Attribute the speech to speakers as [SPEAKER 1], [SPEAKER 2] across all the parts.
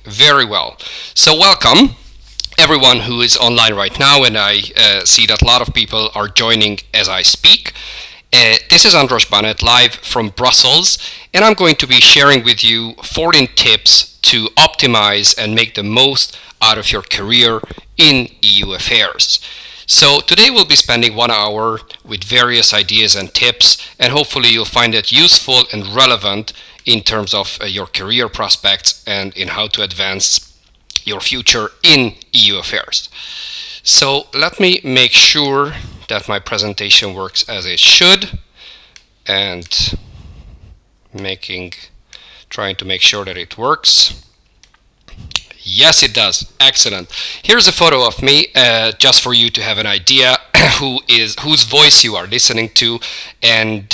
[SPEAKER 1] Very well. So welcome everyone who is online right now, and I see that a lot of people are joining as I speak. This is Andros Banet live from Brussels, and I'm going to be sharing with you 14 tips to optimize and make the most out of your career in EU affairs. So today we'll be spending 1 hour with various ideas and tips, and hopefully you'll find it useful and relevant in terms of your career prospects and in how to advance your future in EU affairs. So let me make sure that my presentation works as it should, and trying to make sure that it works. Yes, it does. Excellent. Here's a photo of me, just for you to have an idea whose voice you are listening to. And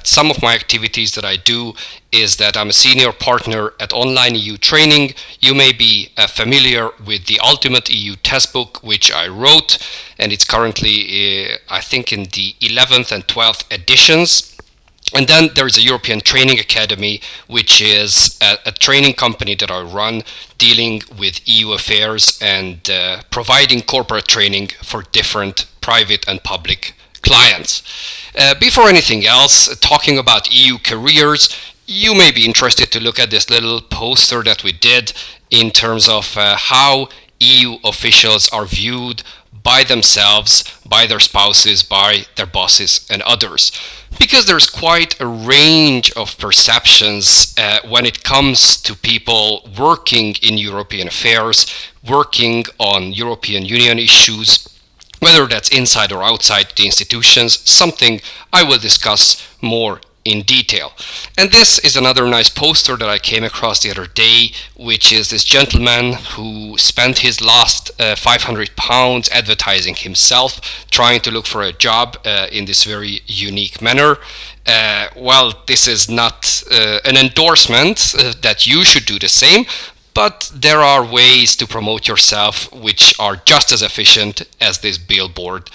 [SPEAKER 1] some of my activities that I do is that I'm a senior partner at Online EU Training. You may be familiar with the Ultimate EU Textbook, which I wrote, and it's currently, I think, in the 11th and 12th editions. And then there's a European Training Academy, which is a training company that I run dealing with EU affairs and providing corporate training for different private and public clients. Before anything else, talking about EU careers, you may be interested to look at this little poster that we did in terms of how EU officials are viewed by themselves, by their spouses, by their bosses and others. Because there's quite a range of perceptions when it comes to people working in European affairs, working on European Union issues, whether that's inside or outside the institutions, something I will discuss more in detail. And this is another nice poster that I came across the other day, which is this gentleman who spent his last £500 advertising himself, trying to look for a job in this very unique manner. Well, this is not an endorsement that you should do the same, but there are ways to promote yourself which are just as efficient as this billboard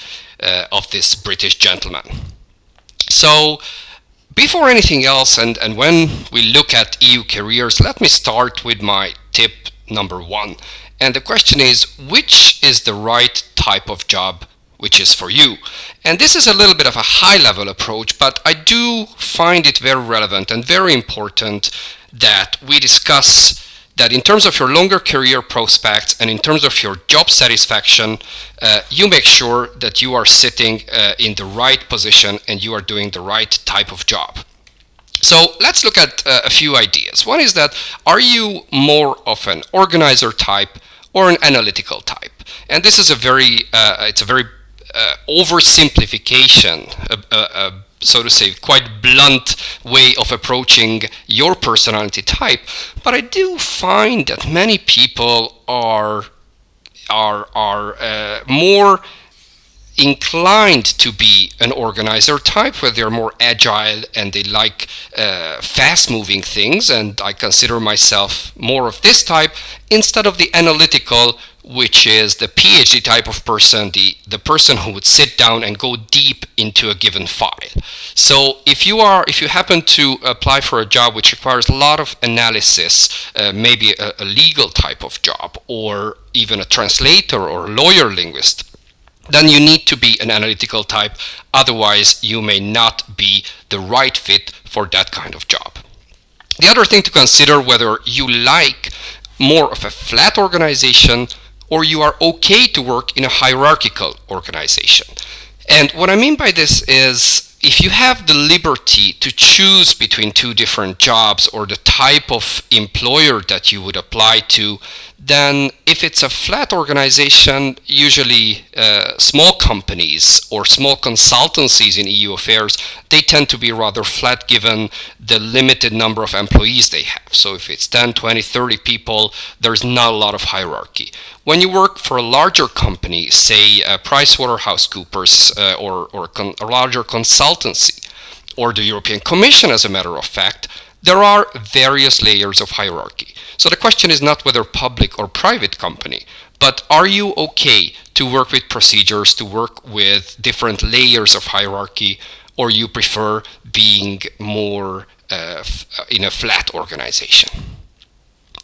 [SPEAKER 1] of this British gentleman. So, before anything else, and when we look at EU careers, let me start with my tip number 1. And the question is, which is the right type of job which is for you? And this is a little bit of a high-level approach, but I do find it very relevant and very important that we discuss that in terms of your longer career prospects and in terms of your job satisfaction, you make sure that you are sitting in the right position and you are doing the right type of job. So let's look at a few ideas. One is that, are you more of an organizer type or an analytical type? And this is a very oversimplification, so to say, quite blunt way of approaching your personality type. But I do find that many people are more inclined to be an organizer type, where they're more agile and they like fast-moving things, and I consider myself more of this type instead of the analytical, which is the PhD type of person, the person who would sit down and go deep into a given file. So if you happen to apply for a job which requires a lot of analysis, maybe a legal type of job, or even a translator or lawyer linguist, then you need to be an analytical type. Otherwise, you may not be the right fit for that kind of job. The other thing to consider, whether you like more of a flat organization or you are okay to work in a hierarchical organization. And what I mean by this is, if you have the liberty to choose between two different jobs or the type of employer that you would apply to, then if it's a flat organization, usually small companies or small consultancies in EU affairs, they tend to be rather flat given the limited number of employees they have. So if it's 10, 20, 30 people, there's not a lot of hierarchy. When you work for a larger company, say PricewaterhouseCoopers or a larger consultancy, or the European Commission, as a matter of fact, there are various layers of hierarchy. So the question is not whether public or private company, but are you okay to work with procedures, to work with different layers of hierarchy, or you prefer being more in a flat organization?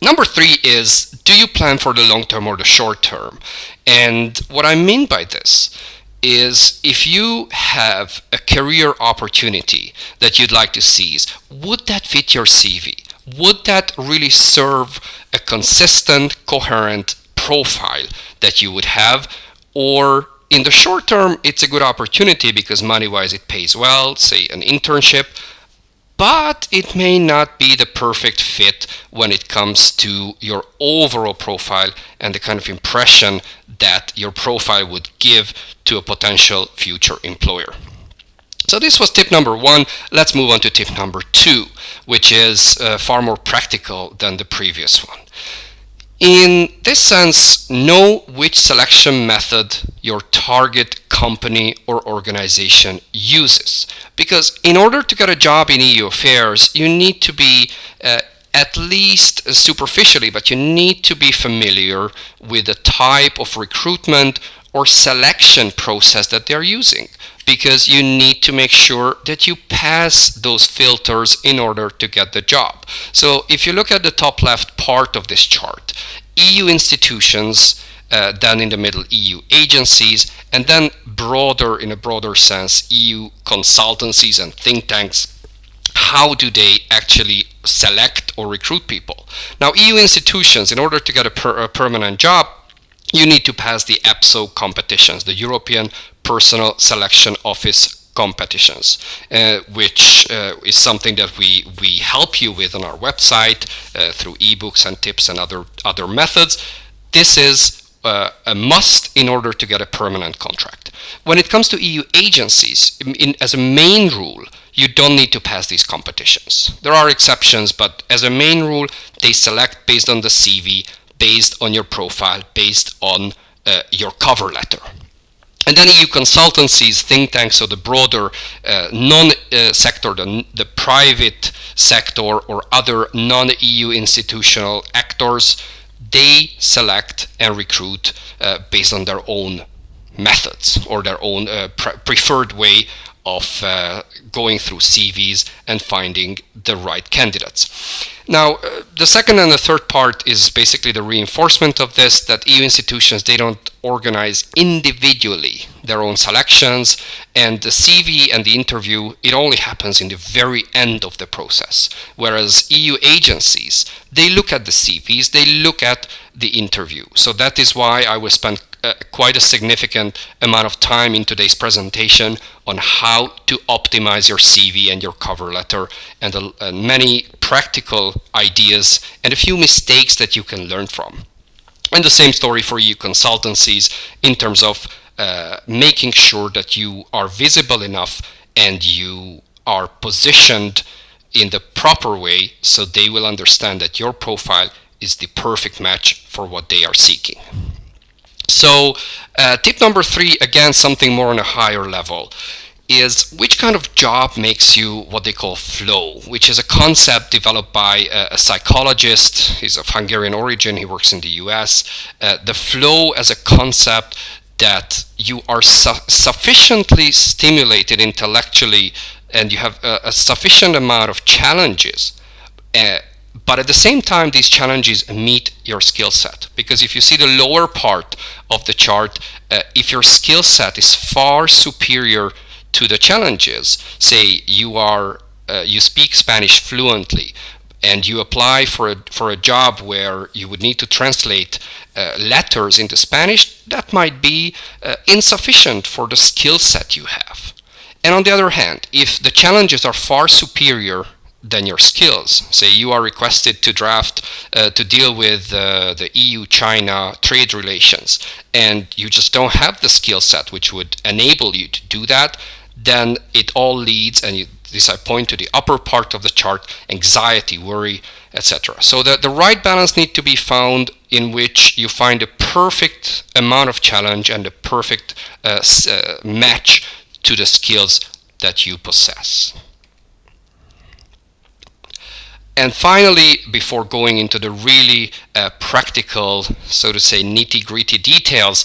[SPEAKER 1] Number 3 is, do you plan for the long term or the short term? And what I mean by this is, if you have a career opportunity that you'd like to seize, would that fit your CV? Would that really serve a consistent, coherent profile that you would have? Or in the short term, it's a good opportunity because money-wise it pays well, say an internship, but it may not be the perfect fit when it comes to your overall profile and the kind of impression that your profile would give to a potential future employer. So this was tip number 1. Let's move on to tip number 2, which is far more practical than the previous one. In this sense, know which selection method your target company or organization uses. Because in order to get a job in EU affairs, you need to be, at least superficially, but you need to be familiar with the type of recruitment or selection process that they're using, because you need to make sure that you pass those filters in order to get the job. So if you look at the top left part of this chart, EU institutions, then in the middle EU agencies, and then broader, in a broader sense, EU consultancies and think tanks. How do they actually select or recruit people? Now, EU institutions, in order to get a permanent job, you need to pass the EPSO competitions, the European Personal Selection Office competitions, which is something that we help you with on our website through ebooks and tips and other methods. This is a must in order to get a permanent contract. When it comes to EU agencies, as a main rule, you don't need to pass these competitions. There are exceptions, but as a main rule, they select based on the CV, based on your profile, based on your cover letter. And then EU consultancies, think tanks, so the broader non-sector, the private sector or other non-EU institutional actors, they select and recruit based on their own methods or their own preferred way of going through CVs and finding the right candidates. Now, the second and the third part is basically the reinforcement of this, that EU institutions, they don't organize individually their own selections, and the CV and the interview, it only happens in the very end of the process. Whereas EU agencies, they look at the CVs, they look at the interview. So that is why I will spend quite a significant amount of time in today's presentation on how to optimize your CV and your cover letter, and many practical ideas and a few mistakes that you can learn from. And the same story for you consultancies in terms of making sure that you are visible enough and you are positioned in the proper way so they will understand that your profile is the perfect match for what they are seeking. So tip number 3, again, something more on a higher level, is which kind of job makes you what they call flow, which is a concept developed by a psychologist. He's of Hungarian origin, he works in the US. The flow as a concept that you are sufficiently stimulated intellectually and you have a sufficient amount of challenges, but at the same time these challenges meet your skill set. Because if you see the lower part of the chart, if your skill set is far superior to the challenges, say you speak Spanish fluently and you apply for a job where you would need to translate letters into Spanish, that might be insufficient for the skill set you have. And on the other hand, if the challenges are far superior than your skills, say you are requested to to deal with the EU-China trade relations, and you just don't have the skill set which would enable you to do that, then it all leads, and this I point to the upper part of the chart, anxiety, worry, etc. So the right balance needs to be found in which you find a perfect amount of challenge and a perfect match to the skills that you possess. And finally, before going into the really practical, so to say, nitty-gritty details,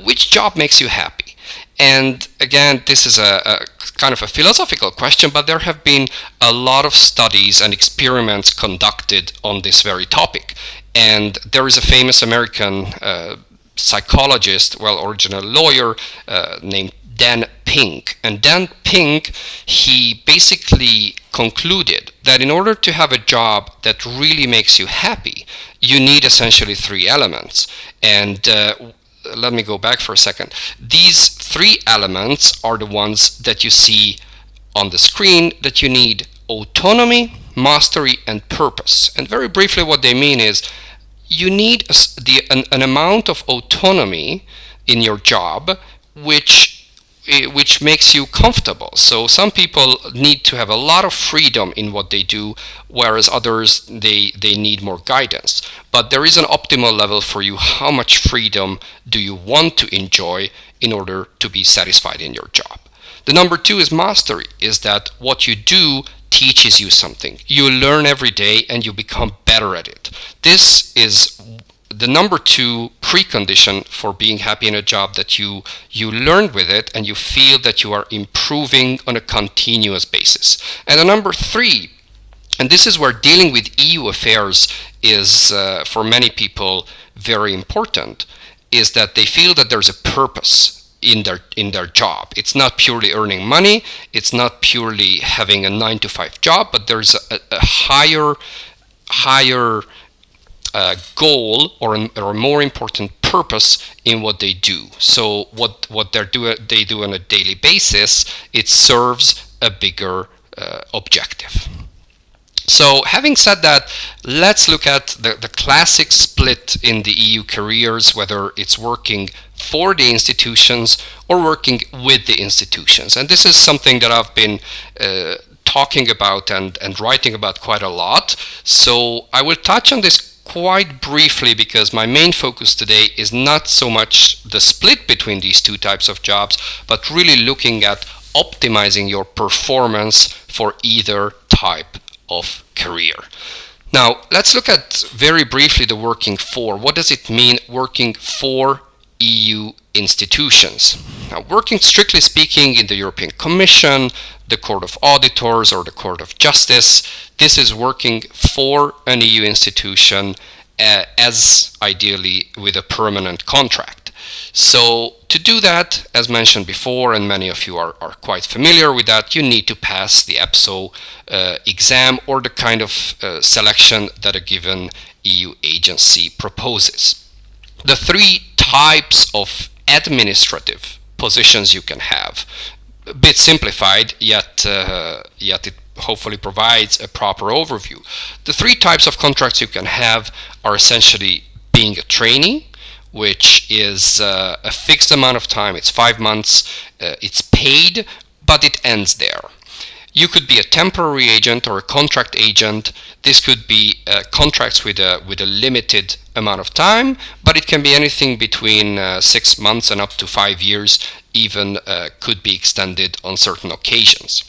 [SPEAKER 1] which job makes you happy? And again, this is a kind of a philosophical question, but there have been a lot of studies and experiments conducted on this very topic. And there is a famous American psychologist, well, original lawyer, named Dan Pink. And Dan Pink, he basically concluded that in order to have a job that really makes you happy, you need essentially three elements. And let me go back for a second. These three elements are the ones that you see on the screen, that you need: autonomy, mastery, and purpose. And very briefly, what they mean is you need an amount of autonomy in your job which makes you comfortable. So some people need to have a lot of freedom in what they do, whereas others, they need more guidance. But there is an optimal level for you. How much freedom do you want to enjoy in order to be satisfied in your job? The number two is mastery, is that what you do teaches you something. You learn every day and you become better at it. This is the number two precondition for being happy in a job, that you learn with it and you feel that you are improving on a continuous basis. And the number three, and this is where dealing with EU affairs is for many people very important, is that they feel that there's a purpose in their job. It's not purely earning money, it's not purely having a 9-to-5 job, but there's a higher goal or a more important purpose in what they do. So what they do on a daily basis, it serves a bigger objective. So having said that, let's look at the classic split in the EU careers, whether it's working for the institutions or working with the institutions. And this is something that I've been talking about and writing about quite a lot. So I will touch on this quite briefly, because my main focus today is not so much the split between these two types of jobs, but really looking at optimizing your performance for either type of career. Now, let's look at very briefly the working for. What does it mean working for EU institutions? Now, working strictly speaking in the European Commission, the Court of Auditors, or the Court of Justice, this is working for an EU institution, as ideally with a permanent contract. So to do that, as mentioned before, and many of you are quite familiar with that, you need to pass the EPSO exam, or the kind of selection that a given EU agency proposes. The three types of administrative positions you can have, a bit simplified, yet it hopefully provides a proper overview. The three types of contracts you can have are essentially being a trainee, which is a fixed amount of time. It's 5 months. It's paid, but it ends there. You could be a temporary agent or a contract agent. This could be contracts with a limited amount of time, but it can be anything between 6 months and up to 5 years, even could be extended on certain occasions.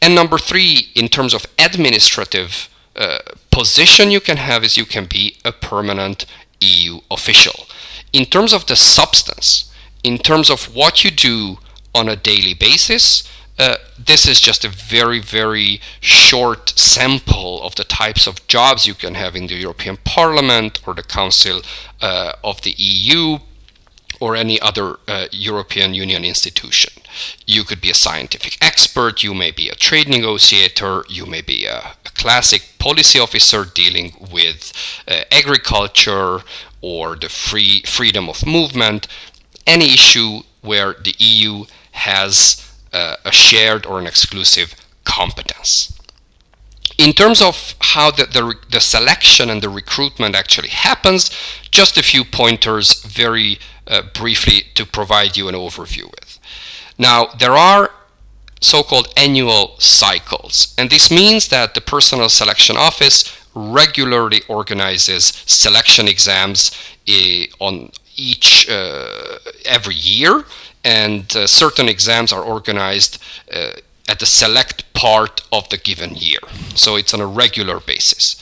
[SPEAKER 1] And number three, in terms of administrative position you can have, is you can be a permanent EU official. In terms of the substance, in terms of what you do on a daily basis, this is just a very, very short sample of the types of jobs you can have in the European Parliament or the Council of the EU or any other European Union institution. You could be a scientific expert, you may be a trade negotiator, you may be a classic policy officer dealing with agriculture or the freedom of movement, any issue where the EU has a shared or an exclusive competence. In terms of how the selection and the recruitment actually happens, just a few pointers very briefly to provide you an overview with. Now, there are so-called annual cycles, and this means that the Personnel Selection Office regularly organizes selection exams on each every year, and certain exams are organized at the select part of the given year. So it's on a regular basis.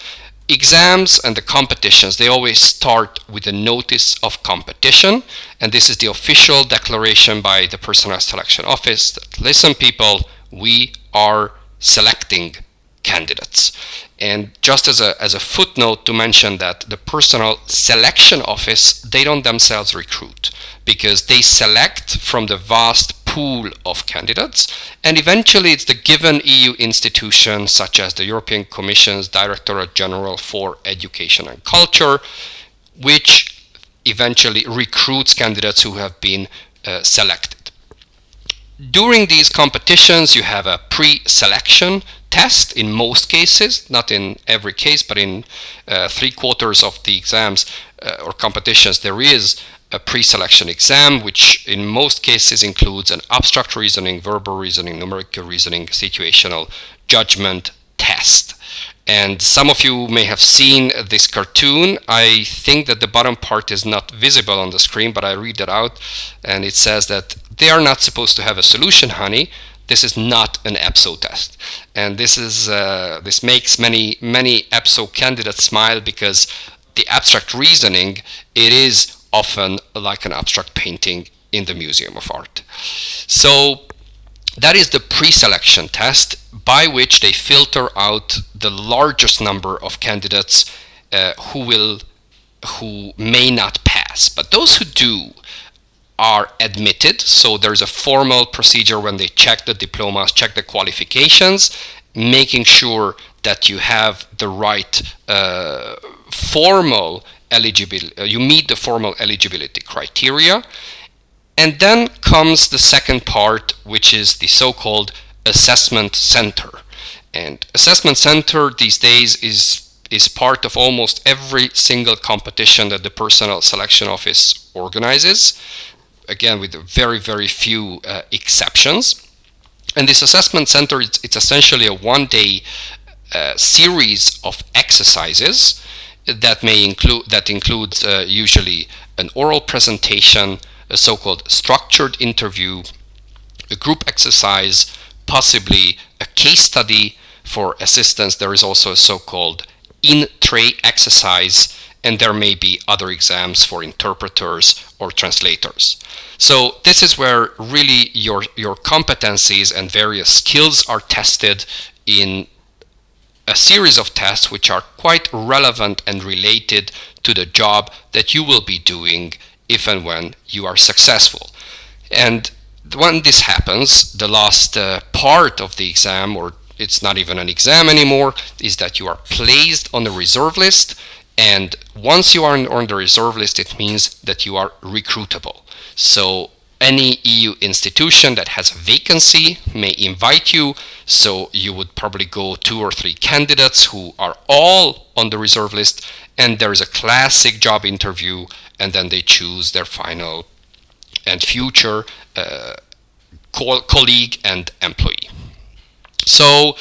[SPEAKER 1] exams and the competitions, they always start with a notice of competition, and this is the official declaration by the Personnel Selection Office that, listen people, we are selecting candidates. And just as a footnote to mention that the Personnel Selection Office, they don't themselves recruit, because they select from the vast pool of candidates, and eventually it's the given EU institution, such as the European Commission's Directorate General for Education and Culture, which eventually recruits candidates who have been selected. During these competitions, you have a pre-selection test in most cases, not in every case, but in 3/4 of the exams or competitions, there is a pre-selection exam, which in most cases includes an abstract reasoning, verbal reasoning, numerical reasoning, situational judgment test. And some of you may have seen this cartoon. I think that the bottom part is not visible on the screen, but I read it out, and it says that they are not supposed to have a solution, honey. This is not an EPSO test. And this makes many EPSO candidates smile, because the abstract reasoning, it is often like an abstract painting in the Museum of Art. So that is the pre-selection test, by which they filter out the largest number of candidates who may not pass. But those who do are admitted. So there's a formal procedure when they check the diplomas, check the qualifications, making sure that you have the right formal eligibility, you meet the formal eligibility criteria. And then comes the second part, which is the so-called assessment center. And assessment center these days is part of almost every single competition that the Personnel Selection Office organizes, again with very few exceptions. And this assessment center, it's essentially a one-day series of exercises that includes usually an oral presentation, a so-called structured interview, a group exercise, possibly a case study for assistants. There is also a so-called in-tray exercise, and there may be other exams for interpreters or translators. So this is where really your competencies and various skills are tested in a series of tests which are quite relevant and related to the job that you will be doing if and when you are successful. And when this happens, the last part of the exam, or it's not even an exam anymore, is that you are placed on the reserve list. And once you are on the reserve list, it means that you are recruitable. So any EU institution that has a vacancy may invite you, so you would probably go 2 or 3 candidates who are all on the reserve list, and there is a classic job interview, and then they choose their final and future colleague and employee. So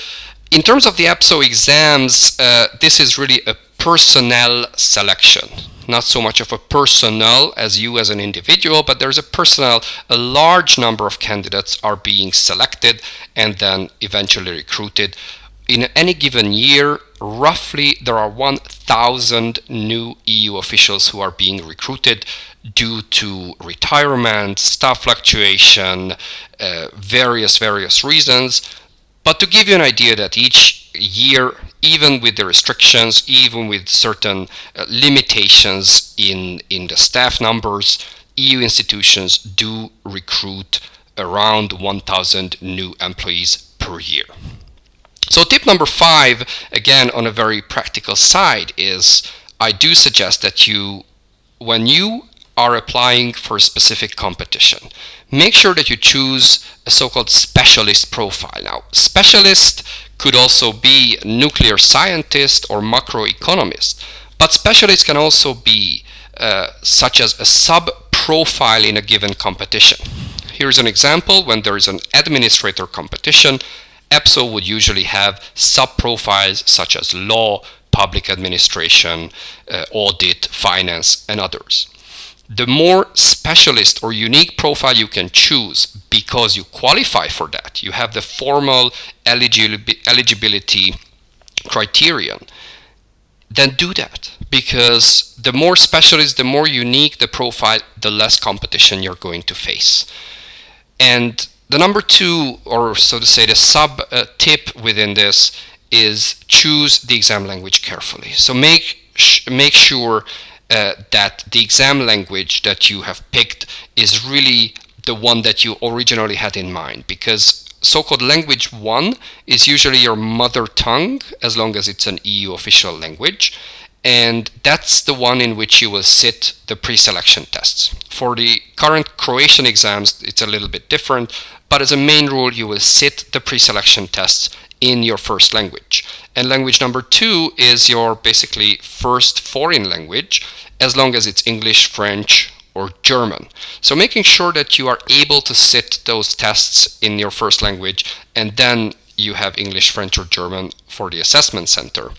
[SPEAKER 1] in terms of the EPSO exams, this is really a personnel selection. Not so much of a personnel as you as an individual, but there's a large number of candidates are being selected and then eventually recruited. In any given year, roughly there are 1,000 new EU officials who are being recruited due to retirement, staff fluctuation, various reasons. But to give you an idea that each year, even with the restrictions, even with certain limitations in the staff numbers, EU institutions do recruit around 1,000 new employees per year. So tip number 5, again on a very practical side, is I do suggest that when you are applying for a specific competition, make sure that you choose a so-called specialist profile. Now, specialist could also be nuclear scientist or macroeconomist, but specialists can also be such as a sub-profile in a given competition. Here's an example. When there is an administrator competition, EPSO would usually have sub-profiles such as law, public administration, audit, finance, and others. The more specialist or unique profile you can choose because you qualify for that, you have the formal eligibility criterion, then do that, because the more specialist, the more unique the profile, the less competition you're going to face. And the number two, or so to say, the sub tip within this is choose the exam language carefully. So make sure that the exam language that you have picked is really the one that you originally had in mind, because so-called language 1 is usually your mother tongue, as long as it's an EU official language, and that's the one in which you will sit the pre-selection tests. For the current Croatian exams, it's a little bit different, but as a main rule, you will sit the pre-selection tests in your first language. And language number 2 is your basically first foreign language, as long as it's English, French, or German. So making sure that you are able to sit those tests in your first language, and then you have English, French, or German for the assessment center.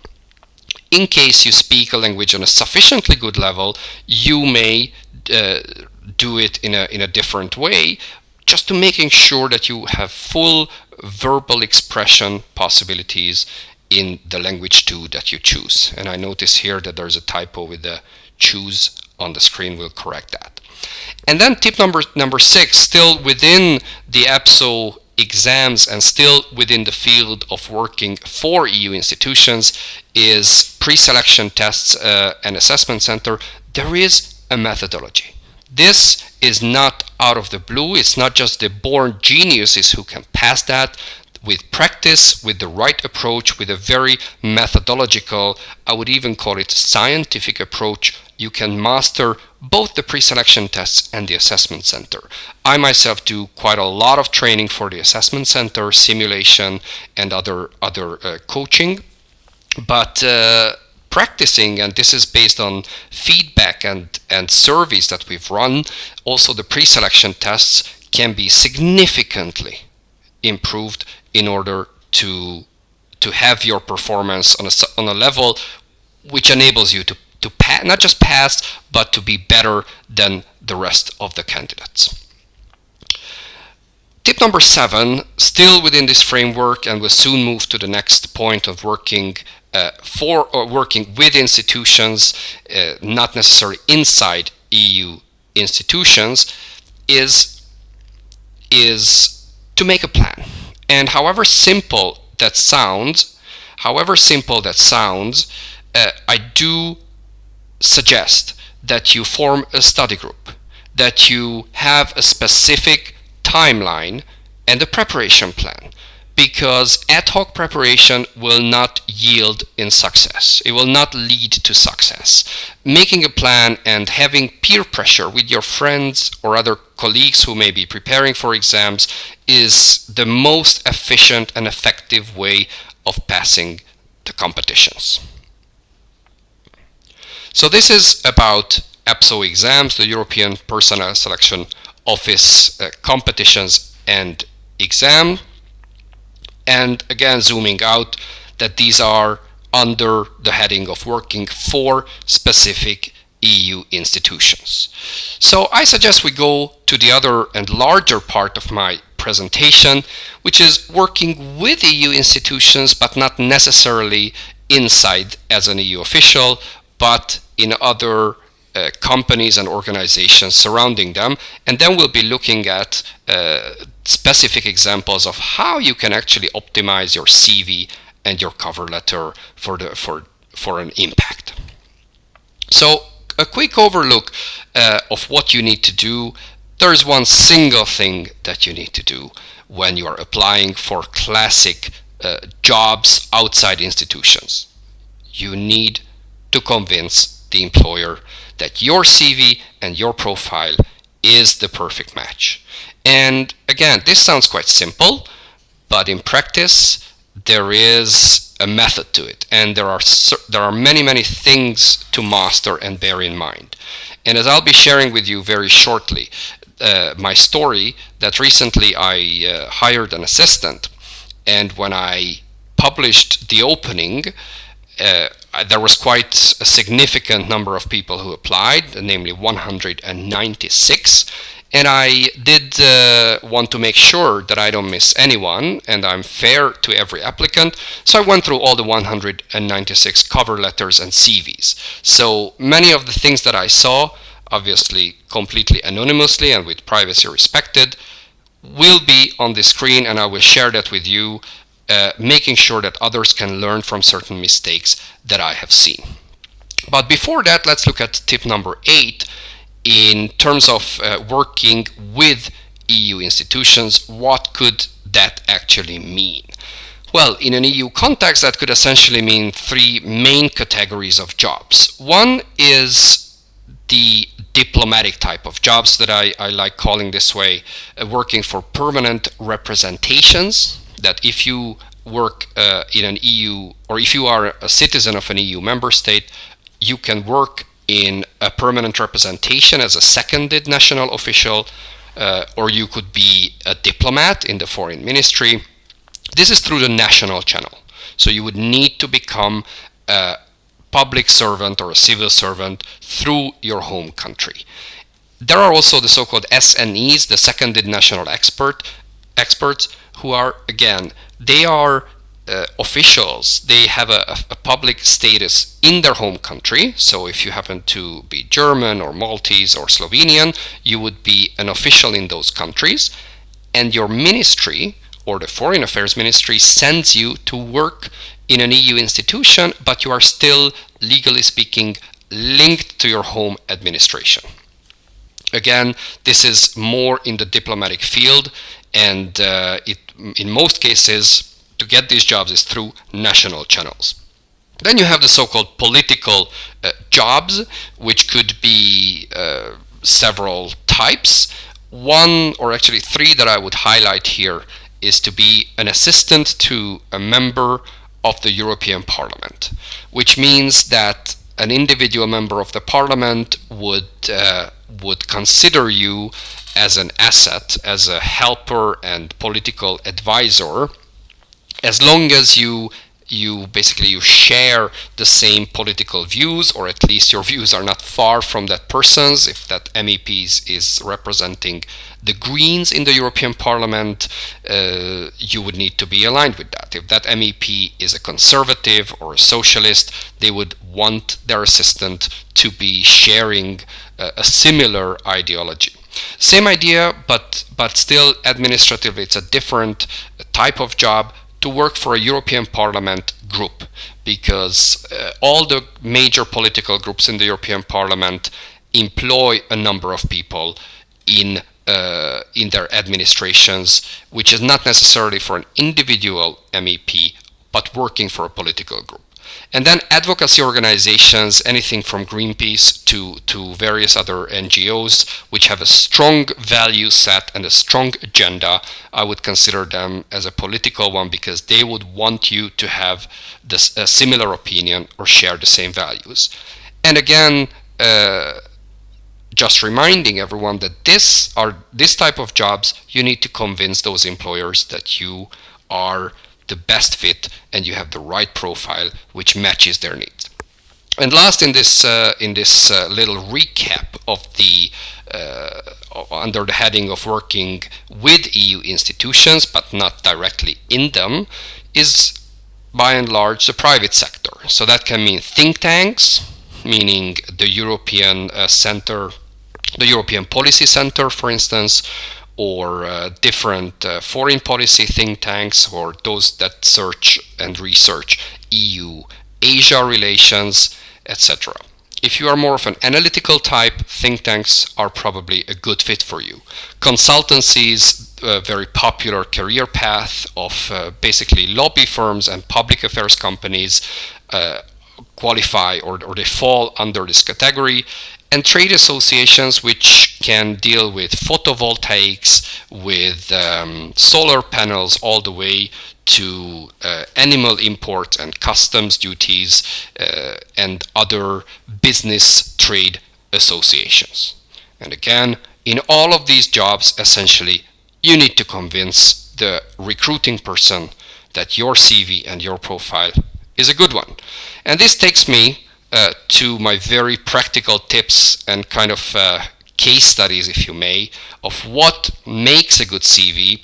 [SPEAKER 1] In case you speak a language on a sufficiently good level, you may do it in a different way, just to making sure that you have full verbal expression possibilities in the language 2 that you choose. And I notice here that there's a typo with the choose on the screen. We'll correct that. And then tip number 6, still within the EPSO exams and still within the field of working for EU institutions, is pre-selection tests and assessment center. There is a methodology. This is not out of the blue. It's not just the born geniuses who can pass that. With practice, with the right approach, with a very methodological, I would even call it scientific approach, you can master both the pre-selection tests and the assessment center. I myself do quite a lot of training for the assessment center, simulation, and other coaching. But practicing, and this is based on feedback and surveys that we've run, also the pre-selection tests can be significantly improved in order to have your performance on a level which enables you to not just pass, but to be better than the rest of the candidates. Tip number 7, still within this framework, and we'll soon move to the next point of working for or working with institutions, not necessarily inside EU institutions, is to make a plan. And however simple that sounds, I do suggest that you form a study group, that you have a specific timeline and a preparation plan, because ad hoc preparation will not yield in success. It will not lead to success. Making a plan and having peer pressure with your friends or other colleagues who may be preparing for exams is the most efficient and effective way of passing the competitions. So this is about EPSO exams, the European Personnel Selection Office competitions and exam. And again, zooming out, that these are under the heading of working for specific EU institutions. So I suggest we go to the other and larger part of my presentation, which is working with EU institutions, but not necessarily inside as an EU official, but in other companies and organizations surrounding them. And then we'll be looking at specific examples of how you can actually optimize your CV and your cover letter for an impact. So a quick overlook of what you need to do. There is one single thing that you need to do when you are applying for classic jobs outside institutions. You need to convince the employer that your CV and your profile is the perfect match. And again, this sounds quite simple, but in practice there is a method to it, and there are many things to master and bear in mind. And as I'll be sharing with you very shortly, my story that recently I hired an assistant, and when I published the opening, there was quite a significant number of people who applied, namely 196, And I did want to make sure that I don't miss anyone and I'm fair to every applicant. So I went through all the 196 cover letters and CVs. So many of the things that I saw, obviously completely anonymously and with privacy respected, will be on the screen, and I will share that with you, making sure that others can learn from certain mistakes that I have seen. But before that, let's look at tip number 8 in terms of working with EU institutions. What could that actually mean? Well, in an EU context, that could essentially mean 3 main categories of jobs. One is the diplomatic type of jobs that I like calling this way, working for permanent representations, that if you work in an EU, or if you are a citizen of an EU member state, you can work in a permanent representation as a seconded national official, or you could be a diplomat in the foreign ministry. This is through the national channel. So you would need to become a public servant or a civil servant through your home country. There are also the so-called SNEs, the seconded national experts, who are, again, they are officials. They have a public status in their home country. So if you happen to be German or Maltese or Slovenian, you would be an official in those countries, and your ministry or the Foreign Affairs Ministry sends you to work in an EU institution, but you are still, legally speaking, linked to your home administration. Again, this is more in the diplomatic field, and in most cases, to get these jobs is through national channels. Then you have the so-called political jobs, which could be several types. One, or actually 3 that I would highlight here, is to be an assistant to a member of the European Parliament, which means that an individual member of the Parliament would consider you as an asset, as a helper and political advisor, as long as you share the same political views, or at least your views are not far from that person's. If that MEP is representing the Greens in the European Parliament, you would need to be aligned with that. If that MEP is a conservative or a socialist, they would want their assistant to be sharing a similar ideology. Same idea, but still administratively it's a different type of job, to work for a European Parliament group, because all the major political groups in the European Parliament employ a number of people in their administrations, which is not necessarily for an individual MEP, but working for a political group. And then advocacy organizations, anything from Greenpeace to various other NGOs, which have a strong value set and a strong agenda. I would consider them as a political one, because they would want you to have a similar opinion or share the same values. And again, just reminding everyone that this type of jobs, you need to convince those employers that you are the best fit and you have the right profile which matches their needs. And last, in this little recap of the under the heading of working with EU institutions but not directly in them, is by and large the private sector. So that can mean think tanks, meaning the European Center, the European Policy Center, for instance, or different foreign policy think tanks, or those that search and research EU-Asia relations, etc. If you are more of an analytical type, think tanks are probably a good fit for you. Consultancies, a very popular career path of basically lobby firms and public affairs companies, qualify or they fall under this category. And trade associations, which can deal with photovoltaics, with solar panels, all the way to animal import and customs duties, and other business trade associations. And again, in all of these jobs, essentially, you need to convince the recruiting person that your CV and your profile is a good one. And this takes me to my very practical tips and kind of case studies, if you may, of what makes a good CV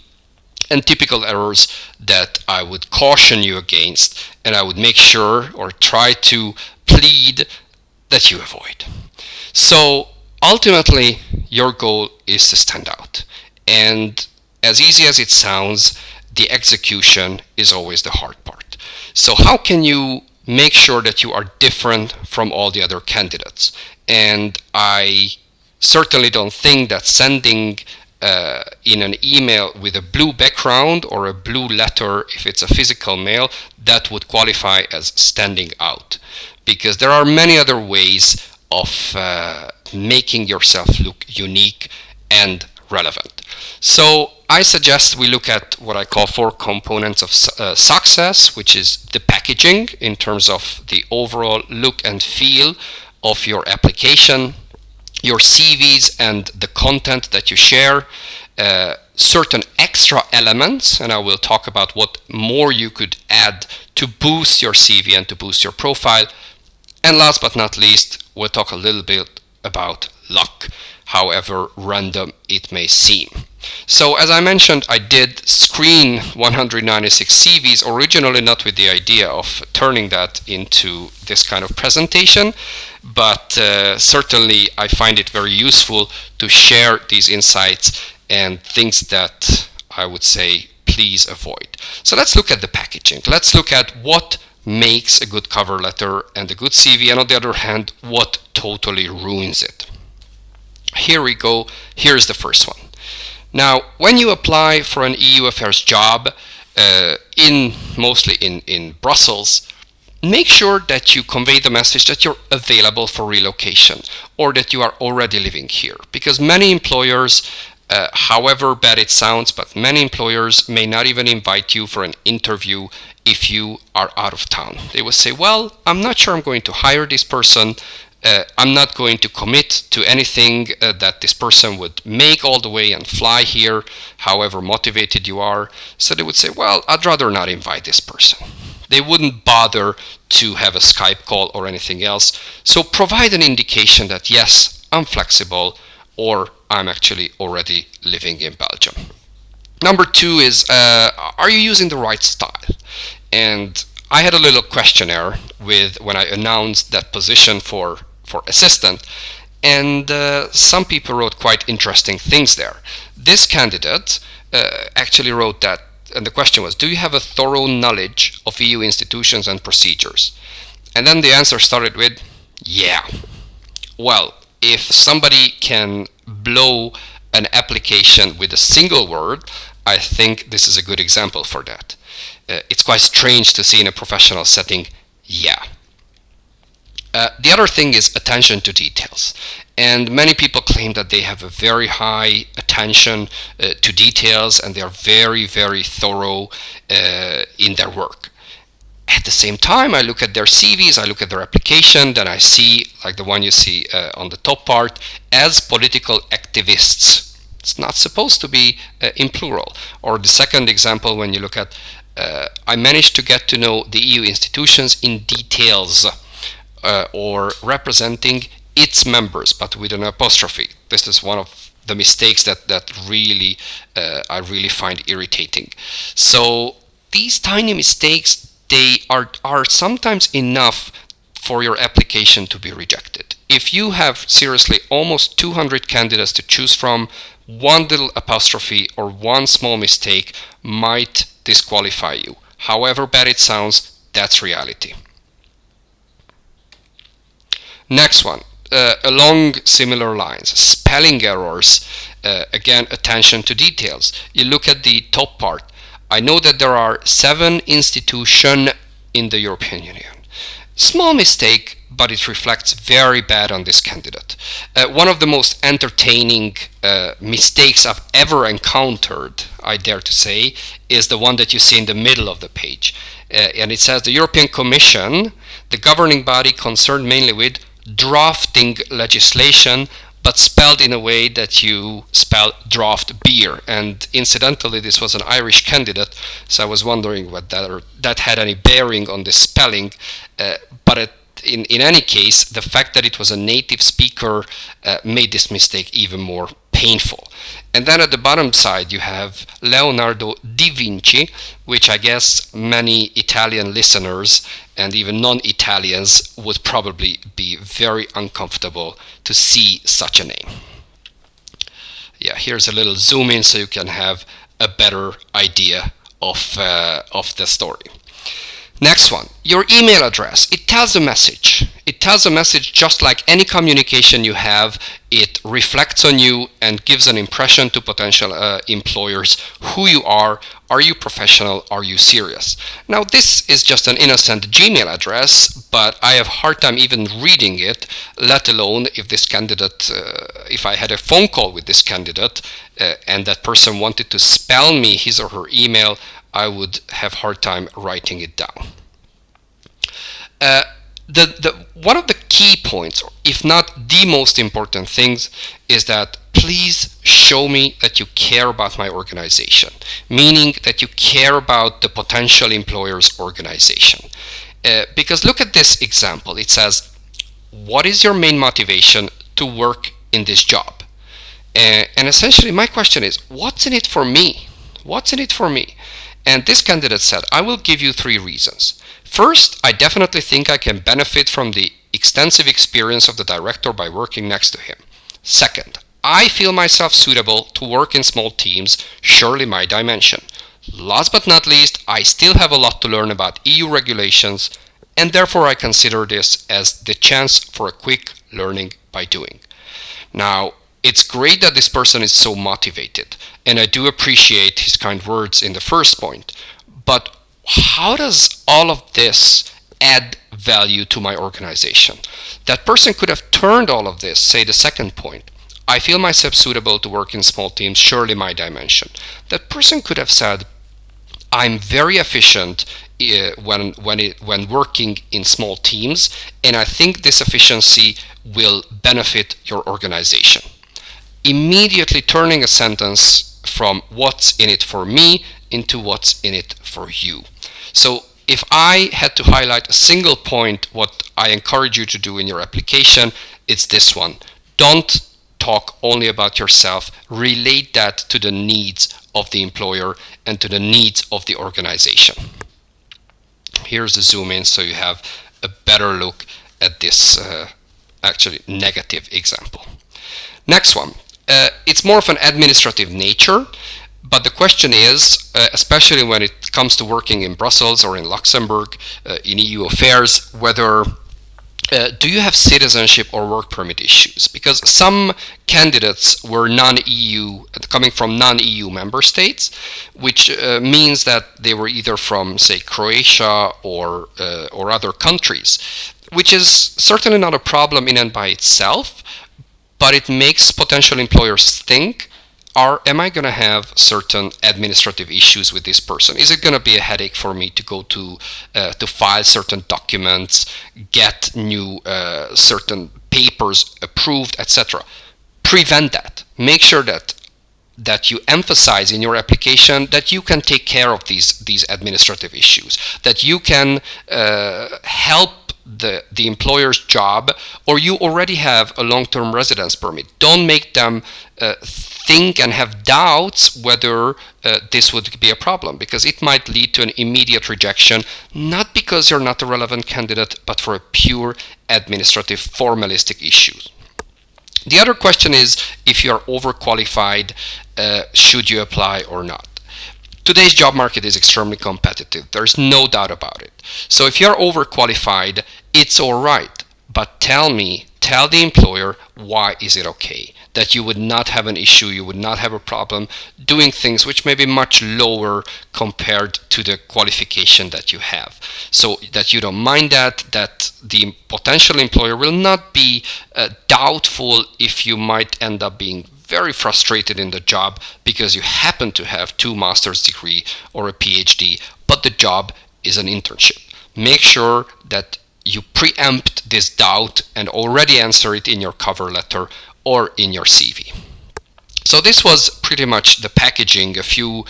[SPEAKER 1] and typical errors that I would caution you against, and I would make sure or try to plead that you avoid. So ultimately, your goal is to stand out. And as easy as it sounds, the execution is always the hard part. So how can you make sure that you are different from all the other candidates? And I certainly don't think that sending in an email with a blue background or a blue letter, if it's a physical mail, that would qualify as standing out. Because there are many other ways of making yourself look unique and relevant. So I suggest we look at what I call 4 components of success, which is the packaging in terms of the overall look and feel of your application, your CVs and the content that you share, certain extra elements, and I will talk about what more you could add to boost your CV and to boost your profile. And last but not least, we'll talk a little bit about luck, however random it may seem. So as I mentioned, I did screen 196 CVs, originally not with the idea of turning that into this kind of presentation, but certainly I find it very useful to share these insights and things that I would say please avoid. So let's look at the packaging. Let's look at what makes a good cover letter and a good CV, and on the other hand, what totally ruins it. Here we go. Here's the first one. Now, when you apply for an EU affairs job, mostly in Brussels, make sure that you convey the message that you're available for relocation or that you are already living here. Because many employers, however bad it sounds, but many employers may not even invite you for an interview if you are out of town. They will say, well, I'm not sure I'm going to hire this person. I'm not going to commit to anything that this person would make all the way and fly here, however motivated you are. So they would say, well, I'd rather not invite this person. They wouldn't bother to have a Skype call or anything else. So provide an indication that, yes, I'm flexible, or I'm actually already living in Belgium. Number 2 is, are you using the right style? And I had a little questionnaire when I announced that position for assistant, and some people wrote quite interesting things there. This candidate actually wrote that, and the question was, do you have a thorough knowledge of EU institutions and procedures? And then the answer started with, yeah. Well, if somebody can blow an application with a single word, I think this is a good example for that. It's quite strange to see in a professional setting, yeah. The other thing is attention to details. And many people claim that they have a very high attention to details and they are very, very thorough in their work. At the same time, I look at their CVs, I look at their application, then I see, like the one you see on the top part, as political activists. It's not supposed to be in plural. Or the second example, when you look at, I managed to get to know the EU institutions in details, or representing its members, but with an apostrophe. This is one of the mistakes that really I really find irritating. So these tiny mistakes, they are sometimes enough for your application to be rejected. If you have seriously almost 200 candidates to choose from, one little apostrophe or one small mistake might disqualify you. However bad it sounds, that's reality. Next one, along similar lines, spelling errors. Again, attention to details. You look at the top part. I know that there are 7 institutions in the European Union. Small mistake, but it reflects very bad on this candidate. One of the most entertaining mistakes I've ever encountered, I dare to say, is the one that you see in the middle of the page. And it says the European Commission, the governing body concerned mainly with drafting legislation, but spelled in a way that you spell draft beer. And incidentally, this was an Irish candidate, so I was wondering whether that had any bearing on the spelling. But in any case, the fact that it was a native speaker made this mistake even more painful. And then at the bottom side you have Leonardo da Vinci, which I guess many Italian listeners and even non-Italians would probably be very uncomfortable to see such a name. Yeah, here's a little zoom in so you can have a better idea of the story. Next one, your email address. It tells a message. It tells a message just like any communication you have. It reflects on you and gives an impression to potential employers who you are. Are you professional? Are you serious? Now, this is just an innocent Gmail address, but I have a hard time even reading it, let alone if this candidate, if I had a phone call with this candidate and that person wanted to spell me his or her email, I would have a hard time writing it down. One of the key points, if not the most important things, is that please show me that you care about my organization, meaning that you care about the potential employer's organization. Because look at this example. It says, what is your main motivation to work in this job? And essentially my question is, what's in it for me? What's in it for me? And this candidate said, I will give you 3 reasons. First, I definitely think I can benefit from the extensive experience of the director by working next to him. Second, I feel myself suitable to work in small teams, surely my dimension. Last but not least, I still have a lot to learn about EU regulations, and therefore I consider this as the chance for a quick learning by doing. Now, it's great that this person is so motivated, and I do appreciate his kind words in the first point, but how does all of this add value to my organization? That person could have turned all of this, say the second point, I feel myself suitable to work in small teams, surely my dimension. That person could have said, I'm very efficient when working in small teams, and I think this efficiency will benefit your organization. Immediately turning a sentence from what's in it for me into what's in it for you. So if I had to highlight a single point, what I encourage you to do in your application, it's this one. Don't talk only about yourself. Relate that to the needs of the employer and to the needs of the organization. Here's the zoom in so you have a better look at this actually negative example. Next one. It's more of an administrative nature, but the question is, especially when it comes to working in Brussels or in Luxembourg, in EU affairs, whether do you have citizenship or work permit issues? Because some candidates were non-EU, coming from non-EU member states, which means that they were either from, say, Croatia or other countries, which is certainly not a problem in and by itself, but it makes potential employers think, am I going to have certain administrative issues with this person? Is it going to be a headache for me to go to file certain documents, get new certain papers approved, etc.? Prevent that. Make sure that you emphasize in your application that you can take care of these administrative issues, that you can help the employer's job, or you already have a long-term residence permit. Don't make them think and have doubts whether this would be a problem, because it might lead to an immediate rejection, not because you're not a relevant candidate, but for a pure administrative formalistic issue. The other question is, if you're overqualified, should you apply or not? Today's job market is extremely competitive. There's no doubt about it. So if you're overqualified, it's all right. But tell the employer, why is it okay? That you would not have an issue, you would not have a problem doing things which may be much lower compared to the qualification that you have. So that you don't mind that the potential employer will not be doubtful if you might end up being very frustrated in the job because you happen to have 2 master's degree or a PhD, but the job is an internship. Make sure that you preempt this doubt and already answer it in your cover letter or in your CV. So this was pretty much the packaging, a few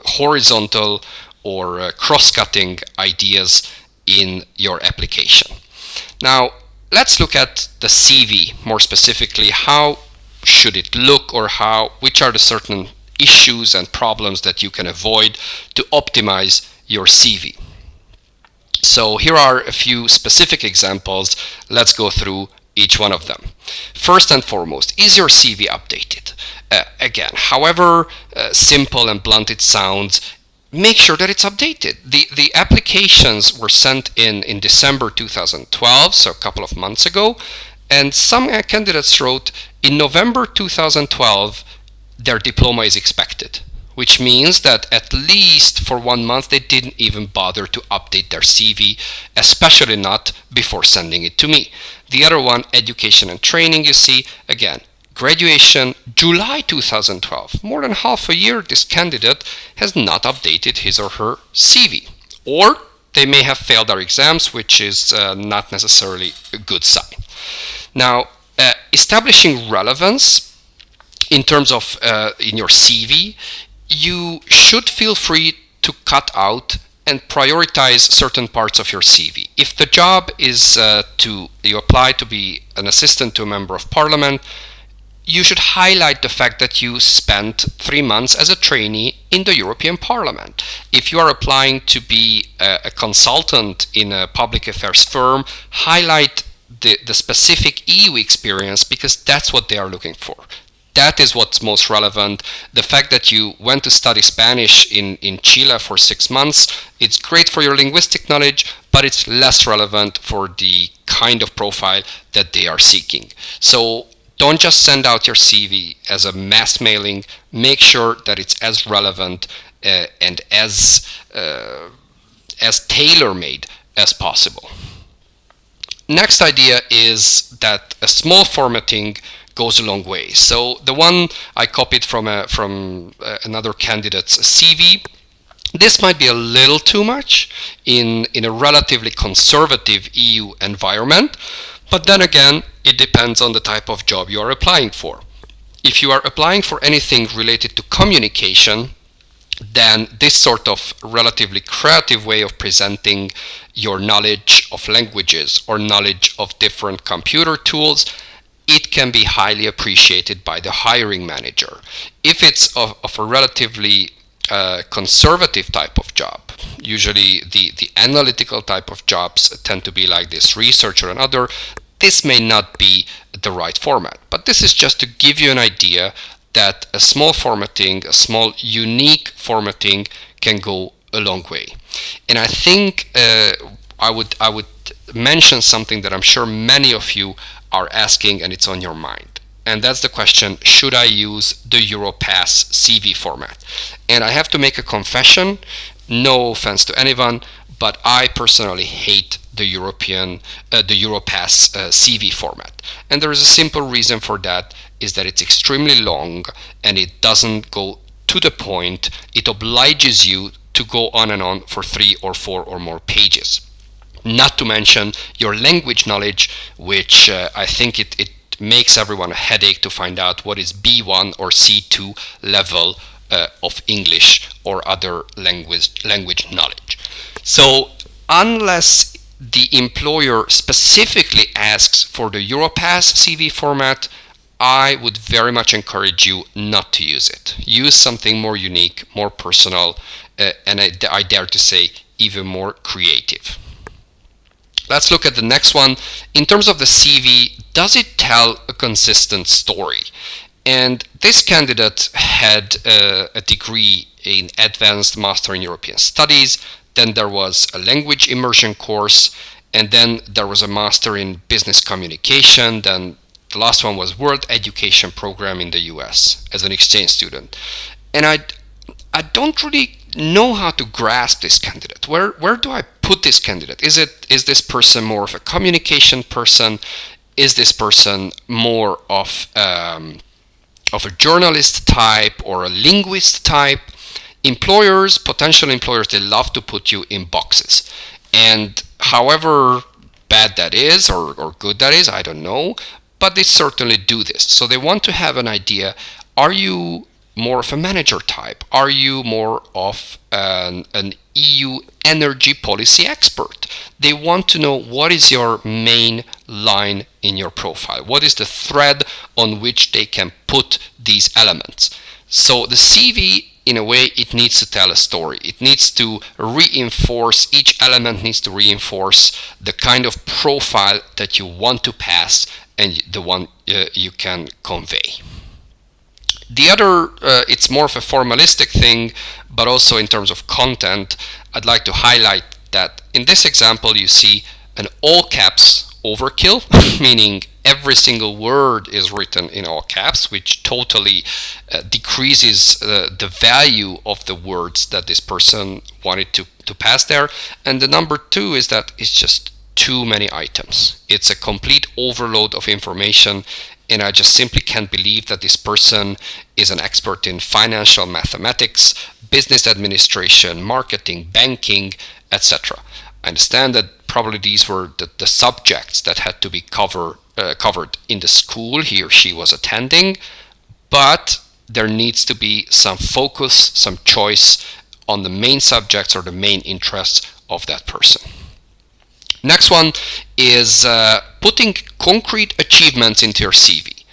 [SPEAKER 1] horizontal or cross-cutting ideas in your application. Now, let's look at the CV more specifically. How should it look, or which are the certain issues and problems that you can avoid to optimize your CV? So here are a few specific examples. Let's go through each one of them. First and foremost, is your CV updated? Again, however simple and blunt it sounds, make sure that it's updated. The applications were sent in December 2012, so a couple of months ago, and some candidates wrote in November 2012 their diploma is expected, which means that at least for 1 month they didn't even bother to update their CV, especially not before sending it to me. The other one, education and training, you see, again, graduation July 2012. More than half a year this candidate has not updated his or her CV. Or they may have failed their exams, which is not necessarily a good sign. Now, establishing relevance in terms of in your CV, you should feel free to cut out and prioritize certain parts of your CV. If the job is you apply to be an assistant to a member of parliament, you should highlight the fact that you spent 3 months as a trainee in the European Parliament. If you are applying to be a consultant in a public affairs firm, highlight the specific EU experience, because that's what they are looking for. That is what's most relevant. The fact that you went to study Spanish in Chile for 6 months, it's great for your linguistic knowledge, but it's less relevant for the kind of profile that they are seeking. So don't just send out your CV as a mass mailing. Make sure that it's as relevant and as tailor-made as possible. Next idea is that a small formatting goes a long way. So the one I copied from another candidate's CV, this might be a little too much in a relatively conservative EU environment, but then again, it depends on the type of job you are applying for. If you are applying for anything related to communication, then this sort of relatively creative way of presenting your knowledge of languages or knowledge of different computer tools, it can be highly appreciated by the hiring manager. If it's of a relatively conservative type of job, usually the analytical type of jobs tend to be like this, researcher and other, this may not be the right format. But this is just to give you an idea that a small formatting, a small unique formatting can go a long way. And I think I would mention something that I'm sure many of you are asking, and it's on your mind. And that's the question, should I use the Europass CV format? And I have to make a confession, no offense to anyone, but I personally hate the Europass CV format. And there is a simple reason for that, is that it's extremely long and it doesn't go to the point. It obliges you to go on and on for 3 or 4 or more pages. Not to mention your language knowledge, which I think it makes everyone a headache to find out what is B1 or C2 level of English or other language knowledge. So unless the employer specifically asks for the Europass CV format, I would very much encourage you not to use it. Use something more unique, more personal, and I dare to say even more creative. Let's look at the next one. In terms of the CV, does it tell a consistent story? And this candidate had a degree in Advanced Master in European Studies, then there was a language immersion course, and then there was a Master in Business Communication, then the last one was World Education Program in the US as an exchange student. And I don't really know how to grasp this candidate. Where do I put this candidate? Is this person more of a communication person? Is this person more of a journalist type or a linguist type? Potential employers, they love to put you in boxes. And however bad that is or good that is, I don't know, but they certainly do this. So they want to have an idea, are you more of a manager type? Are you more of an EU energy policy expert? They want to know what is your main line in your profile. What is the thread on which they can put these elements? So the CV, in a way, it needs to tell a story. It needs to reinforce, each element needs to reinforce the kind of profile that you want to pass and the one you can convey. The other, it's more of a formalistic thing, but also in terms of content, I'd like to highlight that in this example you see an all caps overkill, meaning every single word is written in all caps, which totally decreases the value of the words that this person wanted to pass there. And the number two is that it's just too many items. It's a complete overload of information, and I just simply can't believe that this person is an expert in financial mathematics, business administration, marketing, banking, etc. I understand that probably these were the subjects that had to be covered in the school he or she was attending, but there needs to be some focus, some choice on the main subjects or the main interests of that person. Next one is putting concrete achievements into your CV.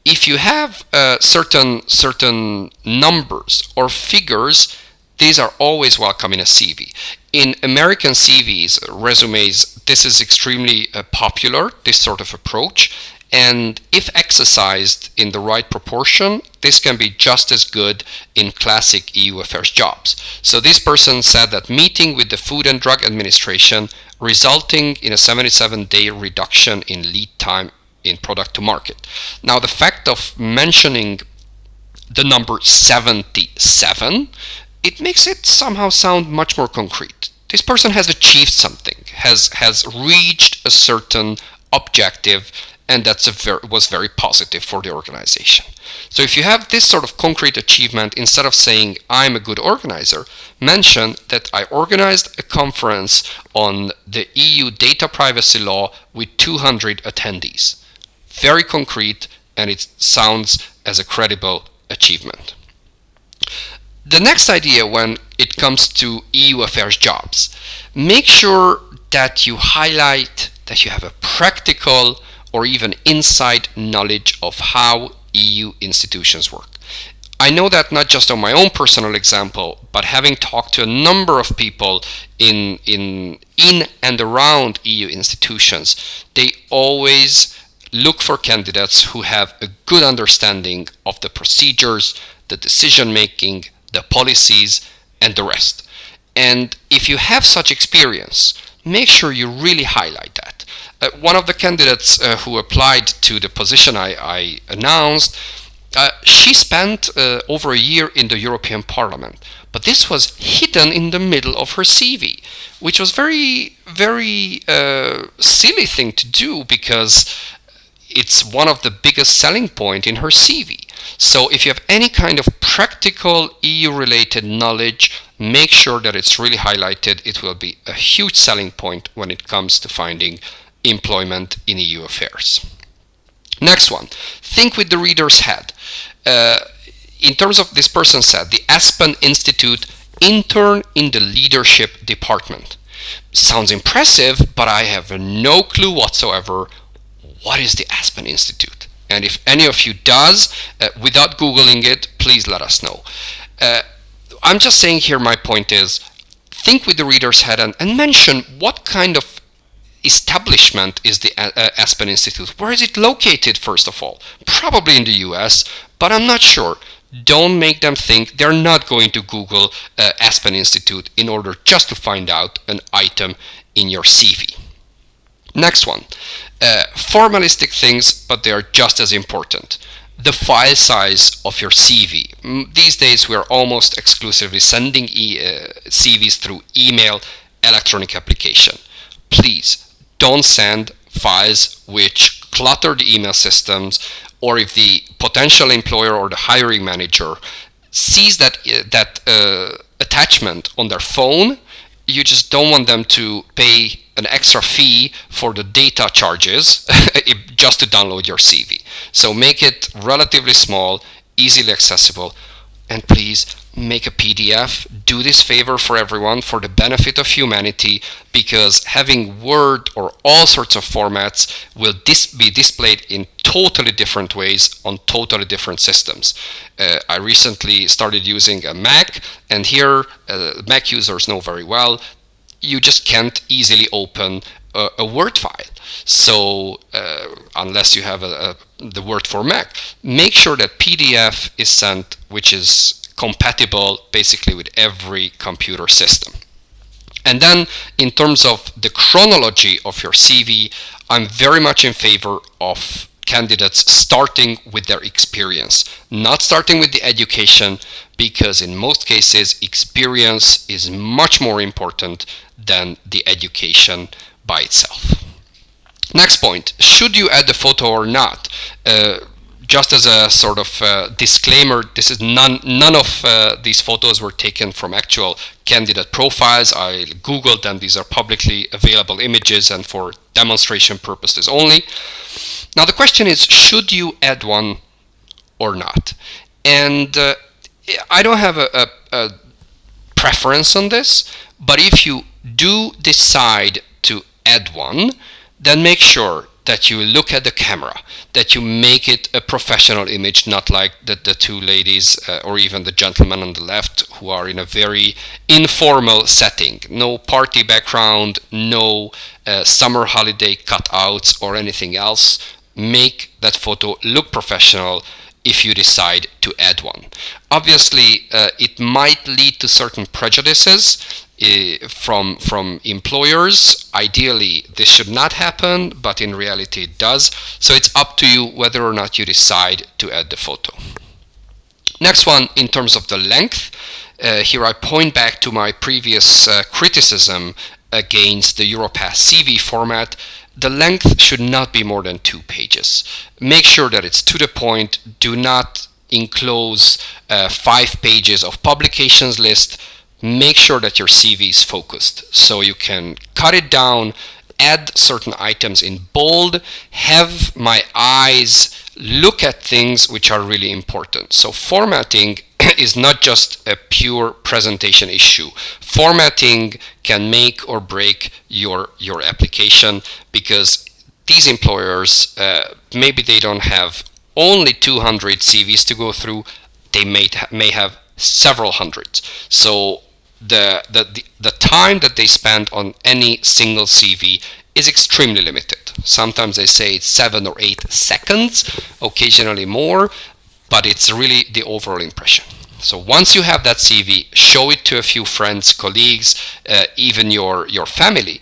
[SPEAKER 1] If you have certain numbers or figures, these are always welcome in a CV. In American CVs, resumes, this is extremely popular, this sort of approach. And if exercised in the right proportion, this can be just as good in classic EU affairs jobs. So this person said that meeting with the Food and Drug Administration resulting in a 77-day reduction in lead time in product to market. Now, the fact of mentioning the number 77, it makes it somehow sound much more concrete. This person has achieved something, has reached a certain objective, and that was very positive for the organization. So if you have this sort of concrete achievement, instead of saying I'm a good organizer, mention that I organized a conference on the EU data privacy law with 200 attendees. Very concrete, and it sounds as a credible achievement. The next idea when it comes to EU affairs jobs, make sure that you highlight that you have a practical or even inside knowledge of how EU institutions work. I know that not just on my own personal example, but having talked to a number of people in and around EU institutions, they always look for candidates who have a good understanding of the procedures, the decision making, the policies, and the rest. And if you have such experience, make sure you really highlight that. One of the candidates who applied to the position I announced, she spent over a year in the European Parliament, but this was hidden in the middle of her CV, which was very silly thing to do because it's one of the biggest selling point in her CV. So if you have any kind of practical EU-related knowledge, make sure that it's really highlighted. It will be a huge selling point when it comes to finding employment in EU affairs. Next one, think with the reader's head. In terms of this person said, the Aspen Institute intern in the leadership department. Sounds impressive, but I have no clue whatsoever what is the Aspen Institute. And if any of you does, without Googling it, please let us know. I'm just saying here, my point is, think with the reader's head and mention what kind of establishment is the Aspen Institute. Where is it located, first of all? Probably in the US, but I'm not sure. Don't make them think they're not going to Google Aspen Institute in order just to find out an item in your CV. Next one, formalistic things, but they are just as important. The file size of your CV. These days we are almost exclusively sending CVs through email, electronic application. Please don't send files which clutter the email systems, or if the potential employer or the hiring manager sees that attachment on their phone, you just don't want them to pay an extra fee for the data charges just to download your CV. So make it relatively small, easily accessible. and please make a PDF. Do this favor for everyone for the benefit of humanity, because having Word or all sorts of formats will be displayed in totally different ways on totally different systems. I recently started using a Mac, and here Mac users know very well you just can't easily open a Word file. So unless you have the Word for Mac, make sure that PDF is sent, which is compatible basically with every computer system. And then in terms of the chronology of your CV, I'm very much in favor of candidates starting with their experience, not starting with the education, because in most cases experience is much more important than the education by itself. Next point, should you add the photo or not? Just as a sort of disclaimer, this is none of these photos were taken from actual candidate profiles. I googled them. These are publicly available images and for demonstration purposes only. Now the question is, should you add one or not? And I don't have a preference on this, but if you do decide to add one, then make sure that you look at the camera, that you make it a professional image, not like the two ladies or even the gentleman on the left who are in a very informal setting. No party background, no summer holiday cutouts or anything else. Make that photo look professional if you decide to add one. Obviously, it might lead to certain prejudices from employers. Ideally, this should not happen, but in reality it does. So it's up to you whether or not you decide to add the photo. Next one, in terms of the length, here I point back to my previous criticism against the Europass CV format. The length should not be more than 2 pages. Make sure that it's to the point. Do not enclose 5 pages of publications list. Make sure that your CV is focused, so you can cut it down, add certain items in bold, have my eyes look at things which are really important. So formatting is not just a pure presentation issue. Formatting can make or break your application, because these employers, maybe they don't have only 200 CVs to go through, they may have several hundreds. So the time that they spend on any single CV is extremely limited. Sometimes they say it's 7 or 8 seconds, occasionally more, but it's really the overall impression. So once you have that CV, show it to a few friends, colleagues, even your family,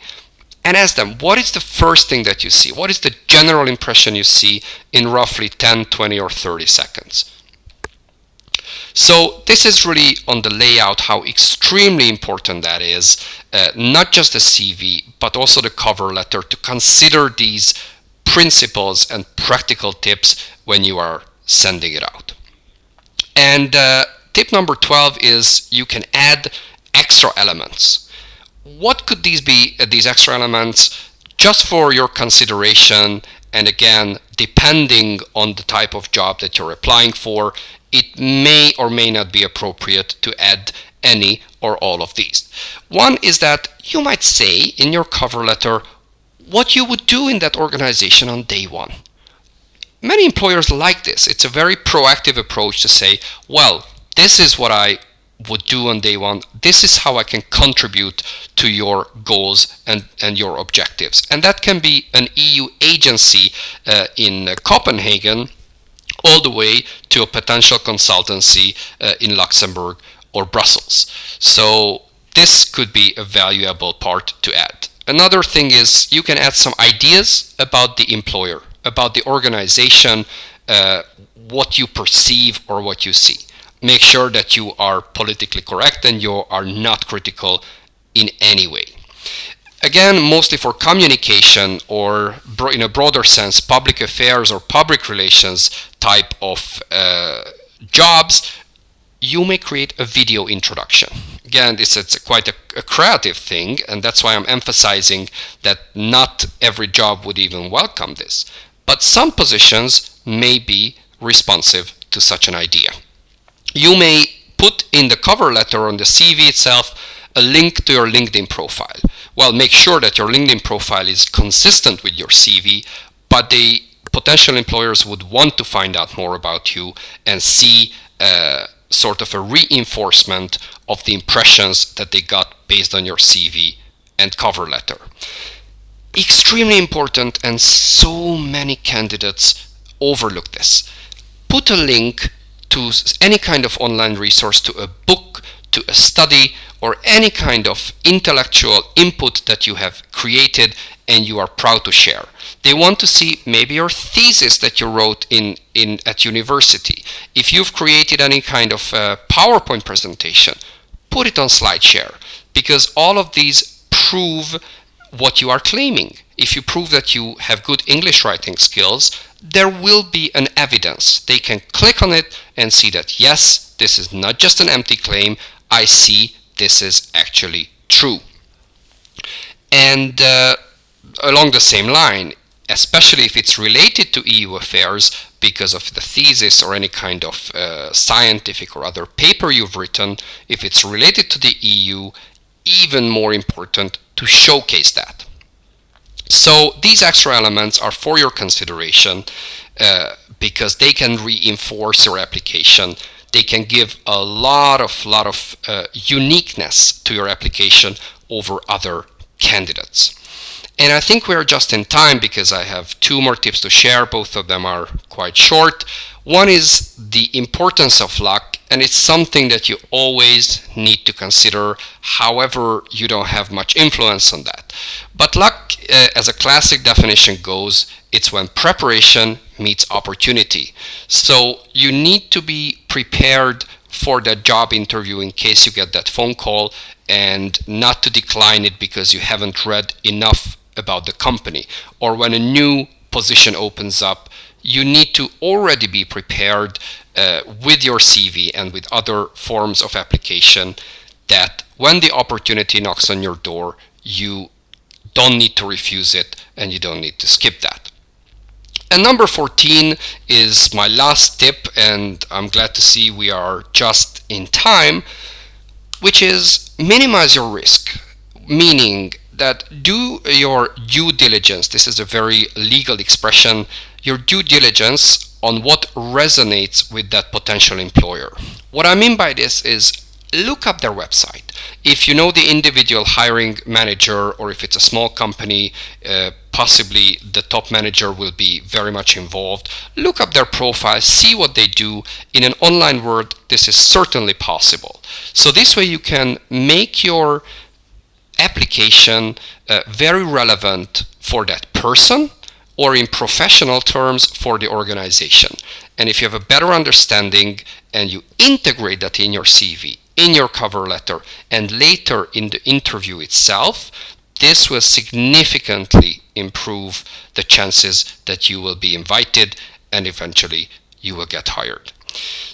[SPEAKER 1] and ask them, what is the first thing that you see? What is the general impression you see in roughly 10, 20, or 30 seconds? So this is really on the layout how extremely important that is, not just the CV, but also the cover letter, to consider these principles and practical tips when you are sending it out. And tip number 12 is you can add extra elements. What could these be, these extra elements? Just for your consideration, and again, depending on the type of job that you're applying for, it may or may not be appropriate to add any or all of these. One is that you might say in your cover letter what you would do in that organization on day one. Many employers like this. It's a very proactive approach to say, well, this is what I would do on day one. This is how I can contribute to your goals and your objectives. And that can be an EU agency in Copenhagen, all the way to a potential consultancy in Luxembourg or Brussels. So this could be a valuable part to add. Another thing is you can add some ideas about the employer, about the organization, what you perceive or what you see. Make sure that you are politically correct and you are not critical in any way. Again, mostly for communication, or in a broader sense, public affairs or public relations type of jobs, you may create a video introduction. Again, it's quite a creative thing, and that's why I'm emphasizing that not every job would even welcome this. But some positions may be responsive to such an idea. You may put in the cover letter on the CV itself a link to your LinkedIn profile. Well, make sure that your LinkedIn profile is consistent with your CV, but the potential employers would want to find out more about you and see sort of a reinforcement of the impressions that they got based on your CV and cover letter. Extremely important, and so many candidates overlook this. Put a link to any kind of online resource, to a book, to a study, or any kind of intellectual input that you have created and you are proud to share. They want to see maybe your thesis that you wrote at university. If you've created any kind of PowerPoint presentation, put it on SlideShare, because all of these prove what you are claiming. If you prove that you have good English writing skills, there will be an evidence. They can click on it and see that, yes, this is not just an empty claim. I see this is actually true. And along the same line, especially if it's related to EU affairs because of the thesis or any kind of scientific or other paper you've written, if it's related to the EU, even more important to showcase that. So these extra elements are for your consideration because they can reinforce your application. They can give a lot of uniqueness to your application over other candidates. And I think we're just in time because I have two more tips to share. Both of them are quite short. One is the importance of luck, and it's something that you always need to consider. However, you don't have much influence on that. But luck, as a classic definition goes, it's when preparation meets opportunity. So you need to be prepared for that job interview in case you get that phone call, and not to decline it because you haven't read enough about the company. Or when a new position opens up, you need to already be prepared with your CV and with other forms of application, that when the opportunity knocks on your door, you don't need to refuse it and you don't need to skip that. And number 14 is my last tip, and I'm glad to see we are just in time, which is minimize your risk, meaning that do your due diligence. This is a very legal expression. Your due diligence on what resonates with that potential employer. What I mean by this is look up their website. If you know the individual hiring manager, or if it's a small company, possibly the top manager will be very much involved. Look up their profile, see what they do. In an online world, this is certainly possible. So this way you can make your application very relevant for that person, or in professional terms for the organization. And if you have a better understanding and you integrate that in your CV, in your cover letter, and later in the interview itself, this will significantly improve the chances that you will be invited and eventually you will get hired.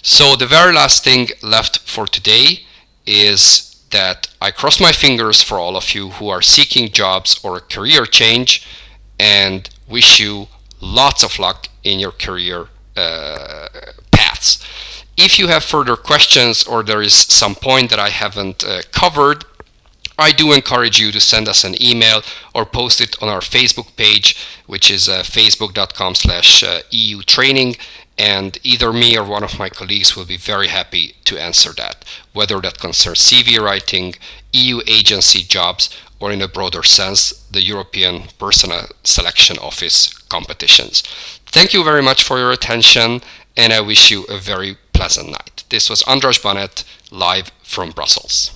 [SPEAKER 1] So the very last thing left for today is that I cross my fingers for all of you who are seeking jobs or a career change, and wish you lots of luck in your career paths. If you have further questions or there is some point that I haven't covered, I do encourage you to send us an email or post it on our Facebook page, which is facebook.com/EU training, and either me or one of my colleagues will be very happy to answer that, whether that concerns CV writing, EU agency jobs, or in a broader sense, the European Personnel Selection Office competitions. Thank you very much for your attention, and I wish you a very pleasant night. This was Andras Banet, live from Brussels.